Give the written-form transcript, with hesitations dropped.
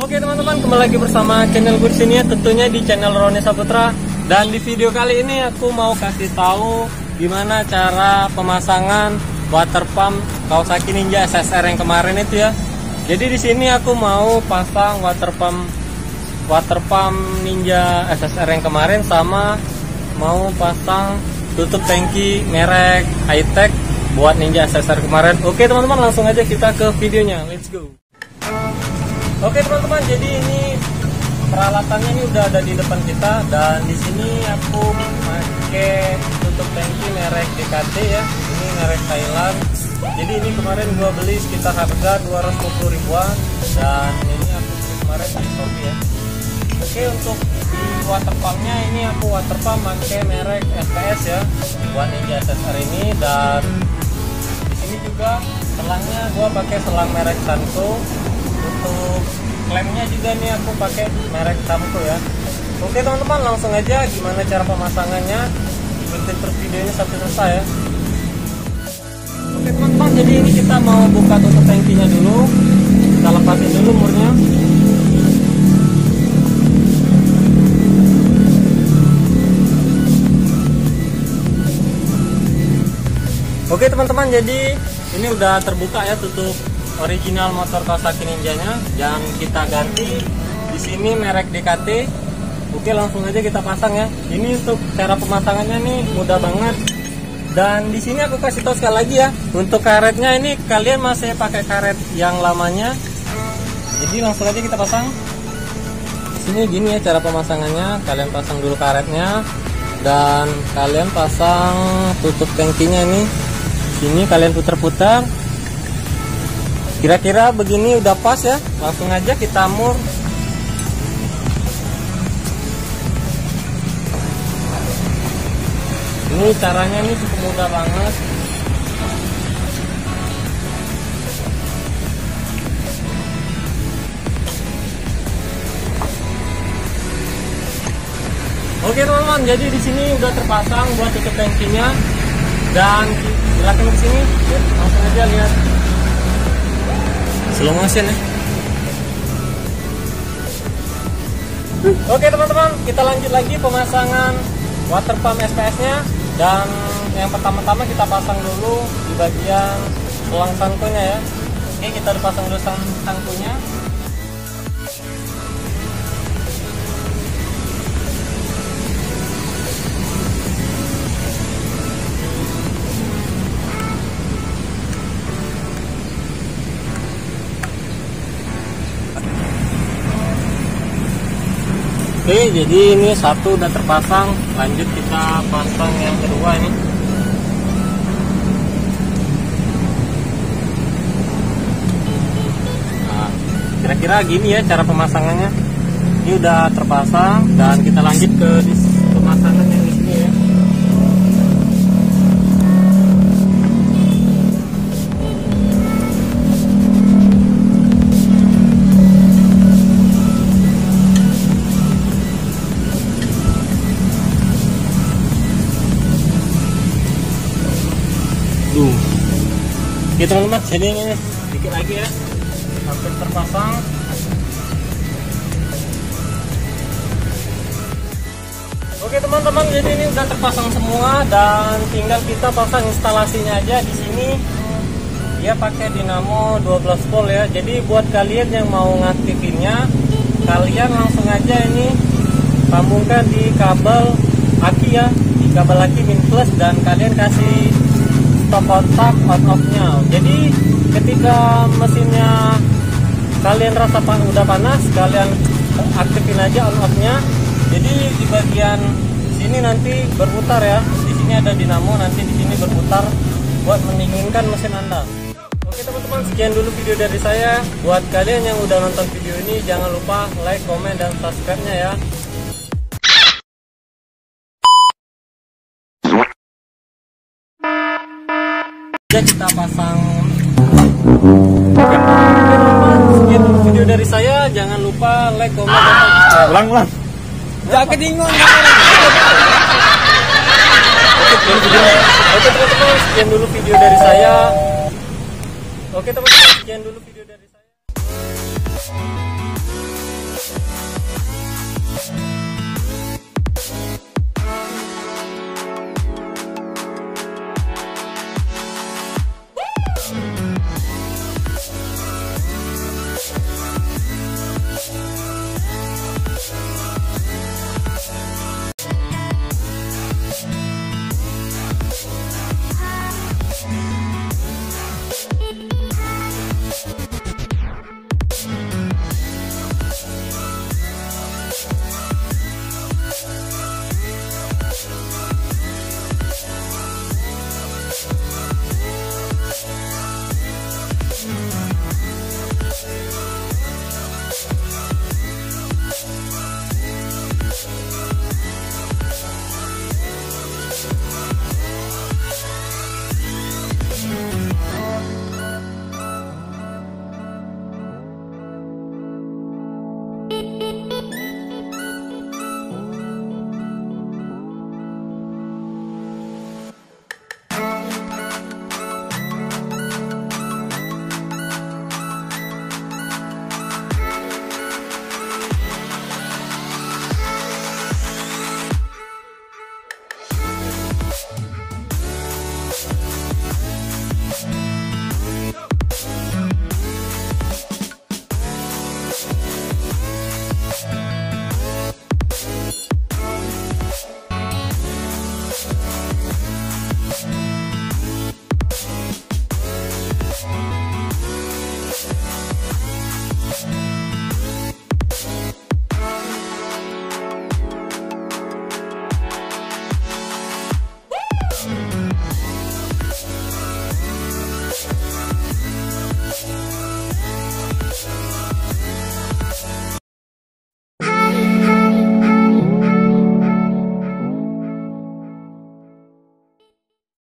Oke teman-teman, kembali lagi bersama channel gue di sini ya, tentunya di channel Roni Saputra. Dan di video kali ini aku mau kasih tahu gimana cara pemasangan water pump Kawasaki Ninja SSR yang kemarin itu ya. Jadi di sini aku mau pasang water pump Ninja SSR yang kemarin, sama mau pasang tutup tangki merek Hightech buat Ninja SSR kemarin. Oke teman-teman, langsung aja kita ke videonya. Let's go. Oke teman-teman, jadi ini peralatannya ini udah ada di depan kita, dan di sini aku pakai tutup tangki merek DKT ya. Ini merek Thailand. Jadi ini kemarin gua beli sekitar harga 250 ribuan, dan ini aku beli kemarin di Shopee ya. Oke, untuk di water pumpnya ini aku water pump pakai merek SPS ya buat Ninja SSR ini, dan di sini juga selangnya gua pakai selang merek Sanko. Untuk klemnya juga nih aku pakai merek Samco ya. Oke teman-teman, langsung aja gimana cara pemasangannya, ikutin terus videonya sampai selesai ya. Oke teman-teman, jadi ini kita mau buka tutup tangkinya dulu, kita lepasin dulu murnya. Oke teman-teman, jadi ini udah terbuka ya tutup original motor Kawasaki Ninja-nya, dan kita ganti di sini merek DKT. Oke, langsung aja kita pasang ya. Ini untuk cara pemasangannya nih mudah banget. Dan di sini aku kasih tahu sekali lagi ya, untuk karetnya ini kalian masih pakai karet yang lamanya. Jadi langsung aja kita pasang. Di sini gini ya cara pemasangannya, kalian pasang dulu karetnya, dan kalian pasang tutup tangkinya nih. Sini kalian putar-putar. Kira-kira begini udah pas ya, langsung aja kita mur. Ini caranya nih cukup mudah banget. Oke teman-teman, jadi di sini udah terpasang buat tutup tangkinya, dan silakan ke sini, langsung aja lihat. Slow motion ya. Oke teman-teman, kita lanjut lagi pemasangan water pump SPS nya. Dan yang pertama-tama kita pasang dulu di bagian selang sangkunya ya. Oke, kita pasang dulu sangkunya. Oke, jadi ini satu udah terpasang, lanjut kita pasang yang kedua ini. Nah, kira-kira gini ya cara pemasangannya. Ini udah terpasang, dan kita lanjut ke pemasangan yang di sini ya. Oke teman-teman, jadi ini dikit lagi ya, hampir terpasang. Oke teman-teman, jadi ini udah terpasang semua, dan tinggal kita pasang instalasinya aja. Di sini dia pakai dinamo 12 volt ya. Jadi buat kalian yang mau ngaktifinnya, kalian langsung aja ini sambungkan di kabel aki ya, di kabel aki min plus, dan kalian kasih stop kontak on off nya. Jadi ketika mesinnya kalian rasa udah panas, kalian aktifin aja on off nya. Jadi di bagian sini nanti berputar ya. Di sini ada dinamo, nanti di sini berputar buat mendinginkan mesin Anda. Oke teman-teman, sekian dulu video dari saya. Buat kalian yang udah nonton video ini, jangan lupa like, komen, dan subscribe-nya ya. Kita pasang. Sekian video dari saya, jangan lupa like, komen, dan subscribe. Ulang. Jangan kedingon. Oke teman-teman, sekian dulu video dari saya. Oke teman-teman, sekian dulu video dari